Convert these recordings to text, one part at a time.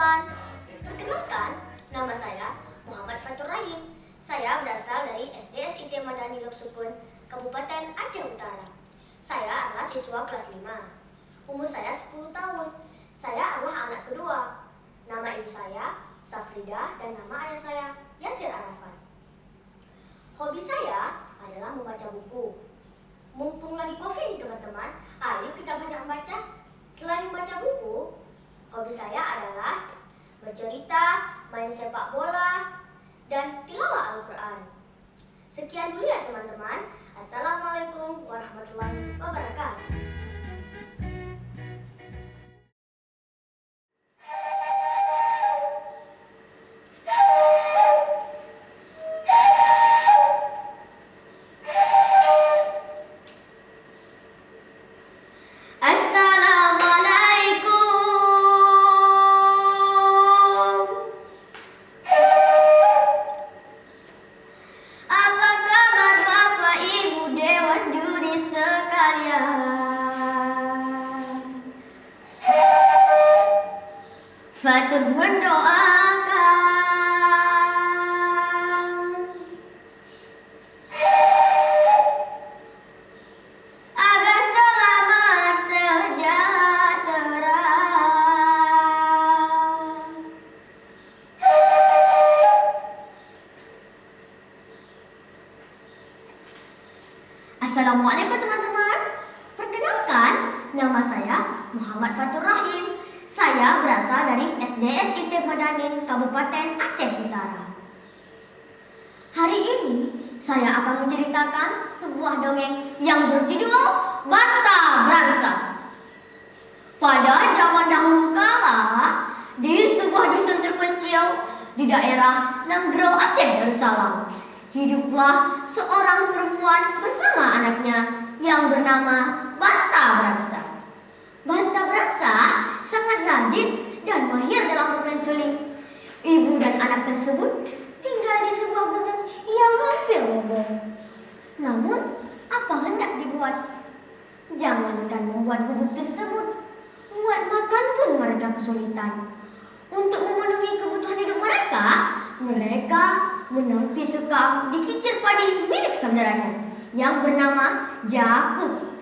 teman-teman. Perkenalkan, nama saya Muhammad Fatur Rahim. Saya berasal dari SDSIT Madani Loksupun, Kabupaten Aceh Utara. Saya adalah siswa kelas 5. Umur saya 10 tahun. Saya adalah anak kedua. Nama ibu saya Safrida dan nama ayah saya Yasir Arafat. Hobi saya adalah membaca buku. Mumpung lagi COVID nih teman-teman, ayo kita banyak membaca. Selain membaca buku, hobi saya adalah bercerita, main sepak bola, dan tilawah Al-Quran. Sekian dulu ya teman-teman. Assalamualaikum warahmatullahi wabarakatuh. Fatur mendoakan agar selamat sejahtera. Assalamualaikum teman-teman. Perkenalkan, nama saya Muhammad Fatur Rahim. Saya berasal dari SDSIT Madanin, Kabupaten Aceh Utara. Hari ini saya akan menceritakan sebuah dongeng yang berjudul Banta Bransa. Pada zaman dahulu kala, di sebuah dusun terpencil di daerah Nanggro Aceh Darussalam, hiduplah seorang perempuan bersama anaknya yang bernama Banta Bransa. Banta Bransa sangat rajin dan mahir dalam bermain suling. Ibu dan anak tersebut tinggal di sebuah gubuk yang hampir roboh. Namun, apa hendak dibuat? Jangankan membuat gubuk tersebut, buat makan pun mereka kesulitan. Untuk memenuhi kebutuhan hidup mereka, mereka menempi sekam di kicir padi milik saudaranya yang bernama Jakub.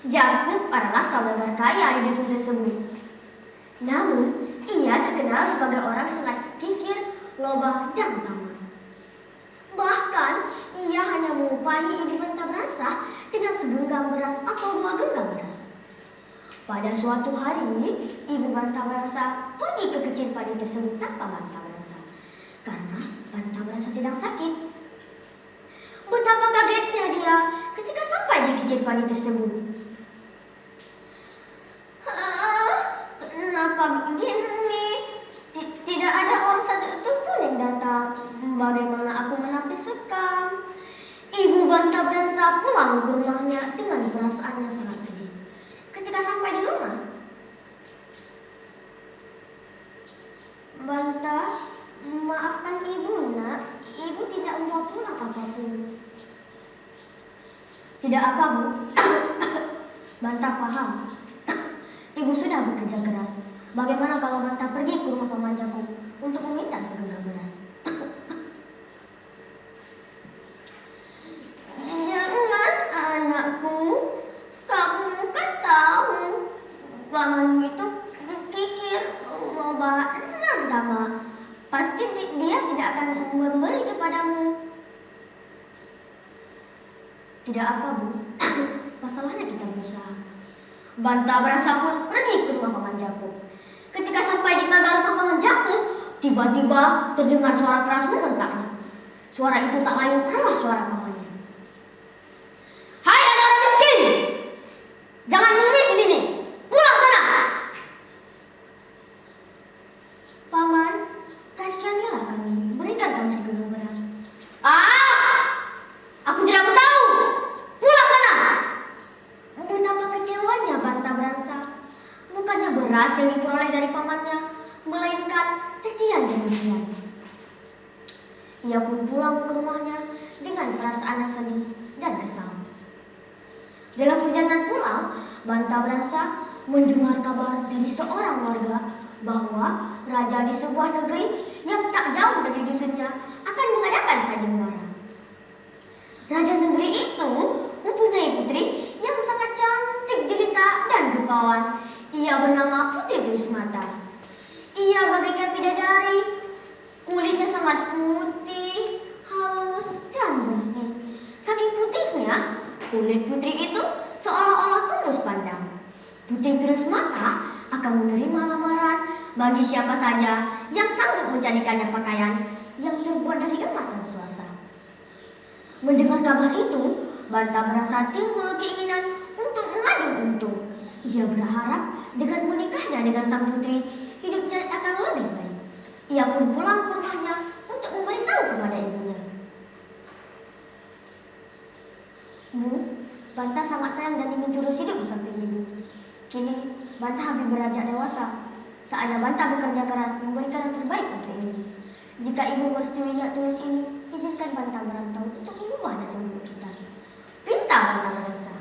Jakub adalah saudagar kaya di dusun tersebut. Namun, ia terkenal sebagai orang sangat kikir, loba, dan tamak. Bahkan, ia hanya mengupahi ibu Banta Bransa dengan segenggam beras atau 2 genggam beras. Pada suatu hari, ibu Banta Bransa pergi ke kicir padi tersebut tanpa Banta Bransa, karena Banta Bransa sedang sakit. Betapa kagetnya dia ketika sampai di kicir padi tersebut. Kenapa begini? Tidak ada orang satu pun yang datang. Bagaimana aku menapis sekam? Ibu Banta Bransa pulang ke rumahnya dengan perasaan yang sangat sedih. Ketika sampai di rumah, Banta, maafkan ibu nak, ibu tidak membawa pulang apapun. Tidak apa bu, Banta paham. Ibu sudah bekerja keras. Bagaimana kalau Banta pergi ke rumah Paman Jakub untuk meminta segenggam beras? Jangan anakku, kamu kan tahu pamanmu itu kikir, loba, dan tamak. Pasti dia tidak akan memberi kepadamu. Tidak apa bu, masalahnya kita berusaha. Banta Bransa pun pergi ke rumah Paman Jakub. Ketika sampai di pagar rumah Paman Jakub, tiba-tiba terdengar suara keras membentaknya. Suara itu tak lain adalah suara pamannya. Hai anak miskin, jangan mengemis di sini. Pulang sana. Paman, kasihanilah kami. Berikan kami segenggam beras. Aku tidak mau tahu. Pulang sana. Betapa kecewanya Banta Bransa. Bukannya beras yang diperoleh dari pamannya, melainkan cacian dan ujian. Ia pun pulang ke rumahnya dengan perasaan yang sedih dan kesal. Dalam perjalanan pulang, Banta Bransa mendengar kabar dari seorang warga bahwa raja di sebuah negeri yang tak jauh dari dusunnya akan mengadakan sayembara. Raja negeri itu mempunyai putri yang sangat cantik jelita dan rupawan. Ia bernama Putri Trismata. Ia bagaikan bidadari, kulitnya sangat putih, halus dan bersih. Saking putihnya, kulit putri itu seolah-olah tembus pandang. Putri Trismata akan menerima lamaran bagi siapa saja yang sanggup mencarikannya pakaian yang terbuat dari emas dan swasta. Mendengar kabar itu, Banta merasa timbul keinginan untuk mengadu untung. Ia berharap dengan menikahnya dengan sang putri, hidupnya akan lebih baik. Ia pun pulang ke rumahnya untuk memberitahu kepada ibunya. Bu, Banta sangat sayang dan ingin terus hidup bersama ibu. Kini, Banta habis beranjak dewasa. Saatnya Banta bekerja keras memberikan yang terbaik untuk ibu. Jika ibu bersetuju niat tulus ini, izinkan Banta merantau untuk mengubah nasib ibu kita. Pinta Banta merasa.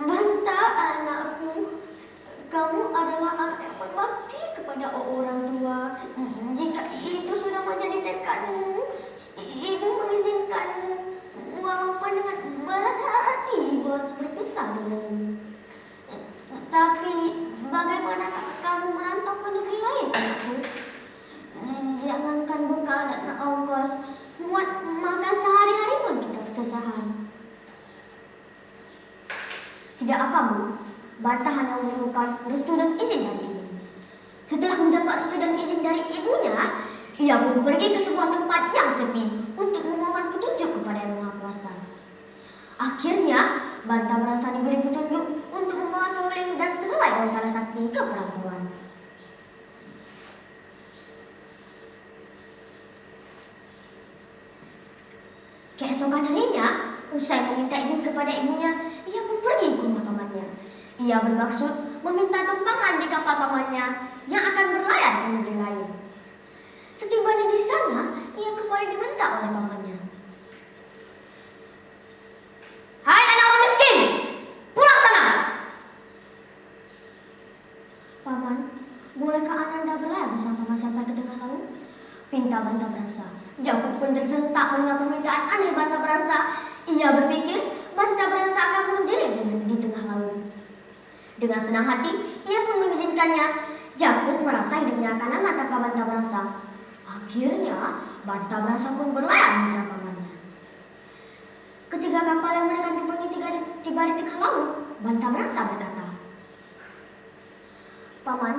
Banta, anakku, kamu adalah anak yang berbakti kepada orang tua. Jika itu sudah menjadi tekadmu, ibu mengizinkanmu, walaupun dengan berat hati ibu harus berpisah denganmu. Tapi bagaimana kamu merantau ke negeri lain, anakku? Jangankan bekal dan ongkos, buat makan sehari-hari pun kita kesusahan. Tidak apa, Bu. Banta hanya memerlukan restu dan izin dari ibu. Setelah mendapat restu dan izin dari ibunya, ia pun pergi ke sebuah tempat yang sepi untuk memohon petunjuk kepada Yang Maha Kuasa. Akhirnya, Banta merasa diberi petunjuk untuk membawa suling dan sehelai daun tala sakti ke perantauan. Keesokan harinya, usai meminta izin kepada ibunya, ia pun pergi ke rumah pamannya. Ia bermaksud meminta tumpangan di kapal pamannya yang akan berlayar ke negeri lain. Setibanya di sana, ia kembali dibentak oleh pamannya. Hai anak orang miskin, pulang sana! Paman, bolehkah Ananda berlayar bersama paman sampai ke tengah laut? Pinta Banta Berasa. Jakub pun tersentak mendengar permintaan aneh Banta Berasa. Ia berpikir Banta Berasa akan bunuh diri di tengah laut. Dengan senang hati, ia pun mengizinkannya. Jakub merasa hidupnya akan aman tanpa Banta Berasa. Akhirnya, Banta Berasa pun berlayar bersama pamannya. Ketika kapal yang mereka tumpangi tiba di tengah laut, Banta Berasa berkata, Paman,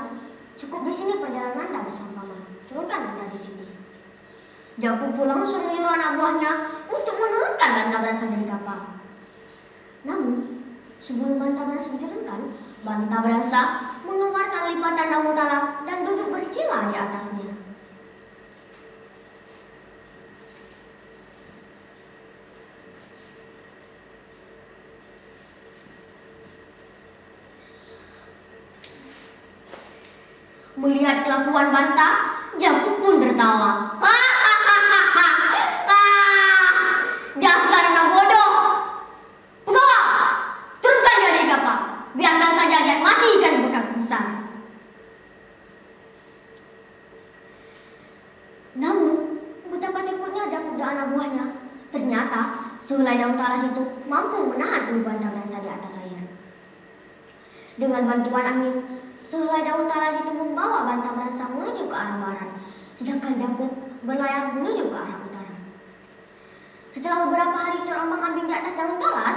cukup di sini perjalanan Anda bersama paman. Turunkan Anda di sini. Jakub pun langsung menyuruh anak buahnya untuk menurunkan Banta Berasa dari kapal. Namun, sebelum Banta Berasa diturunkan, Banta Berasa mengeluarkan lipatan daun talas dan duduk bersila di atasnya. Melihat kelakuan Banta, Jakub pun tertawa. Dasar anak bodoh! Pegawai, turunkan dia dari kapal. Biarkan saja dia mati ikan bekal besar. Namun, betapa takutnya Jakub dan anak buahnya. Ternyata, sehelai daun talas itu mampu menahan tubuh Banta Berasa di atas air. Dengan bantuan angin, sehelai daun talas itu membawa Banta Berasa menuju ke arah barat, sedangkan Jakub berlayar menuju ke arah utara. Setelah beberapa hari terombang-ambing di atas daun talas,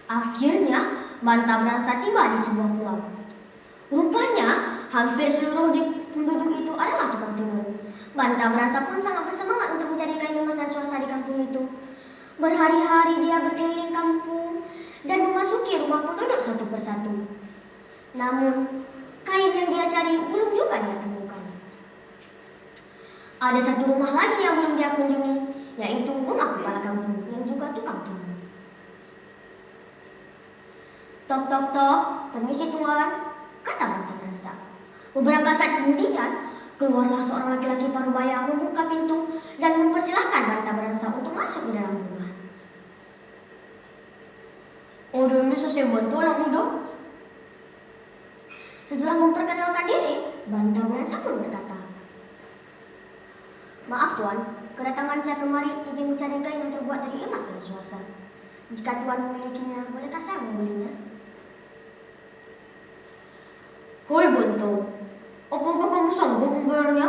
akhirnya Banta Berasa tiba di sebuah pulau. Rupanya hampir seluruh penduduk itu adalah tukang tenun. Banta Berasa pun sangat bersemangat untuk mencari kain emas dan swasta di kampung itu. Berhari-hari dia berkeliling kampung dan memasuki rumah penduduk satu persatu. Namun, kain yang dia cari belum juga dia temukan. Ada satu rumah lagi yang belum dia kunjungi, yaitu rumah kepala kampung yang juga tukang tenun. Tok tok tok, permisi tuan. kata Banta Berasa. Beberapa saat kemudian, keluarlah seorang laki-laki parubaya membuka pintu dan mempersilahkan Banta Berasa untuk masuk ke dalam rumah. "Oh, ini saya bantu anak muda." Setelah memperkenalkan diri, Banta Berasa pun berkata, "Maaf Tuan, kedatangan saya kemari ingin mencari kain yang terbuat dari emas dan suasa. Jika Tuan memilikinya, bolehkah saya membelinya?" "Hoi Bonto, apakah kamu sanggup membayarnya?"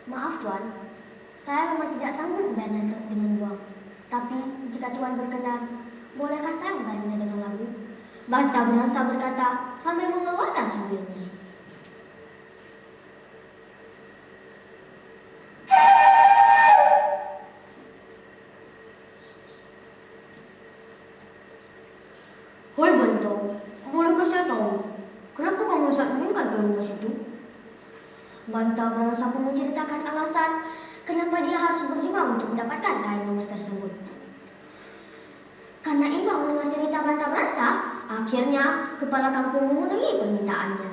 "Maaf Tuan, saya memang tidak sanggup membayarnya dengan uang. Tapi jika Tuan berkenan, bolehkah saya membayarnya dengan labu?" Banta Berasa berkata sambil mengeluarkan sumilnya. "Hoi Bonto, bolehkah saya tahu kenapa kamu saat meninggal di emas itu?" Banta Berasa pun menceritakan alasan kenapa dia harus berjuang untuk mendapatkan kain emas tersebut. Karena iba mendengar cerita Banta Berasa, akhirnya kepala kampung memenuhi permintaannya.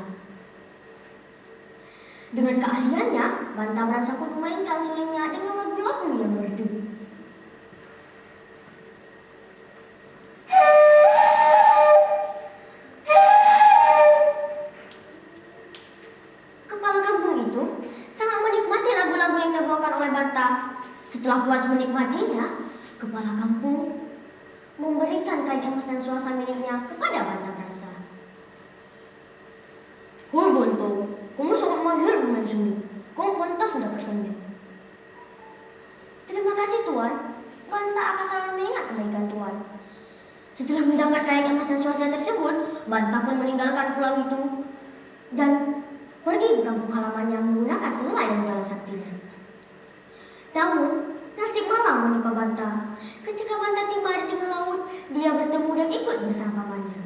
Dengan keahliannya, Banta Berasa pun memainkan sulingnya dengan lagu-lagu yang merdu. Kepala kampung itu sangat menikmati lagu-lagu yang dibawakan oleh Banta. Setelah puas menikmatinya, kepala kampung memberikan kain emas dan suasa miliknya kepada Banta Berasa. "Hoi Bonto, kamu sangat mahir bermain suling. Kamu pantas mendapatkannya." "Terima kasih Tuan, Banta akan selalu mengingat kebaikan Tuan." Setelah mendapat kain emas dan suasa tersebut, Banta pun meninggalkan pulau itu dan pergi ke kampung halamannya menggunakan selai dan bala saktinya. Namun, nasib malang menimpa Banta. Ketika Banta tiba di tengah laut, dia bertemu dan ikut bersama pamannya.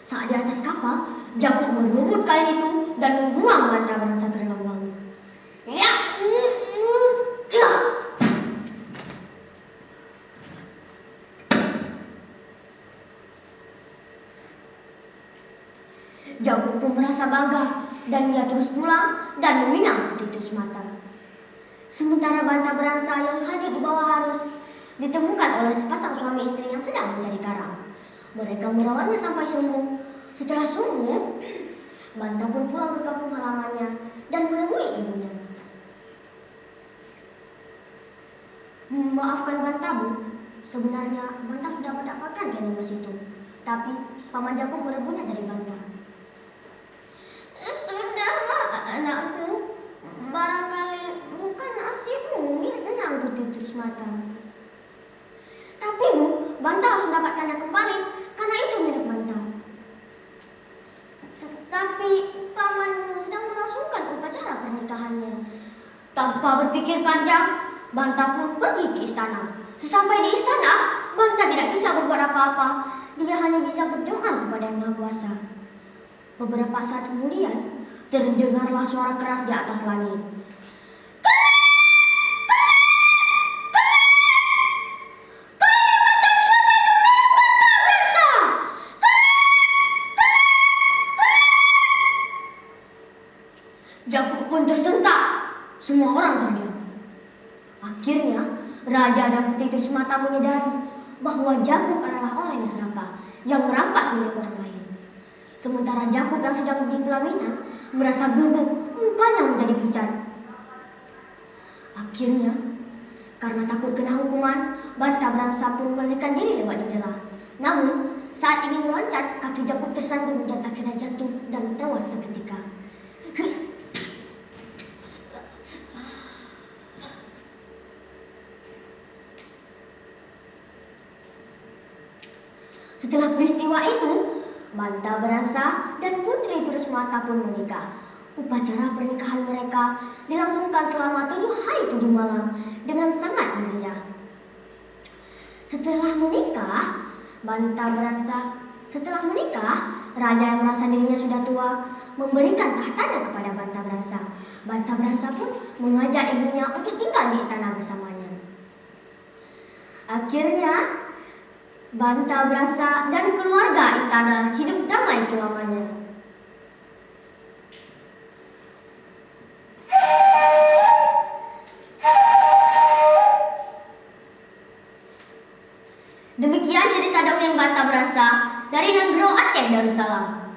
Saat di atas kapal, Jakub merebut kain itu dan membuang Banta Berasa ke dalam laut. Jakub pun merasa bangga dan dia terus pulang dan meminang putri Tusmata. Sementara Banta Berasa yang hadir di bawah arus ditemukan oleh sepasang suami istri yang sedang mencari karang. Mereka merawatnya sampai sumur. Setelah sumur, Banta pun pulang ke kampung halamannya dan menemui ibunya. "Maafkan Banta, Bu. Sebenarnya Banta sudah mendapatkan kain emas itu, tapi paman Jakub merebutnya dari Banta." "Sudahlah anakku, barangkali bukan nasibmu menang putri Tusmata. Tapi Bu, Banta harus mendapatkannya kembali karena itu milik Banta." "Tapi pamanmu sedang melangsungkan upacara pernikahannya." Tanpa berpikir panjang, Banta pun pergi ke istana. Sesampai di istana, Banta tidak bisa berbuat apa-apa. Dia hanya bisa berdoa kepada Yang Maha Kuasa. Beberapa saat kemudian, terdengarlah suara keras di atas langit. Jakub pun tersentak. Semua orang terdiam. Akhirnya, Raja dan Putri Tusmata menyadari bahwa Jakub adalah orang yang serakah, yang merampas milik orang lain. Sementara Jakub yang sedang di pelaminan merasa gugup, mukanya menjadi pucat. Akhirnya, karena takut kena hukuman, Banta Berasa pun melarikan diri lewat jendela. Namun, saat ingin meloncat, kaki Jakub tersandung dan akhirnya jatuh dan tewas seketika. Setelah peristiwa itu, Banta Berasa dan Putri Tusmata pun menikah. Upacara pernikahan mereka dilangsungkan selama 7 hari 7 malam dengan sangat meriah. Setelah menikah, Raja yang merasa dirinya sudah tua memberikan tahtanya kepada Banta Berasa. Banta Berasa pun mengajak ibunya untuk tinggal di istana bersamanya. Akhirnya, Banta Brasa dan keluarga istana hidup damai selamanya. Demikian cerita dongeng Banta Brasa dari Nenggro Aceh Darussalam.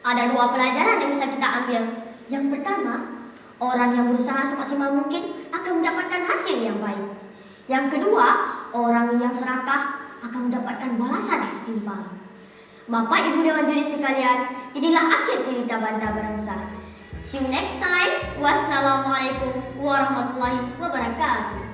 Ada dua pelajaran yang bisa kita ambil. Yang pertama, orang yang berusaha semaksimal mungkin akan mendapatkan hasil yang baik. Yang kedua, orang yang serakah akan mendapatkan balasan yang setimpal. Bapak Ibu Dewan Juri sekalian, inilah akhir cerita Banta Brasa. See you next time. Wassalamualaikum warahmatullahi wabarakatuh.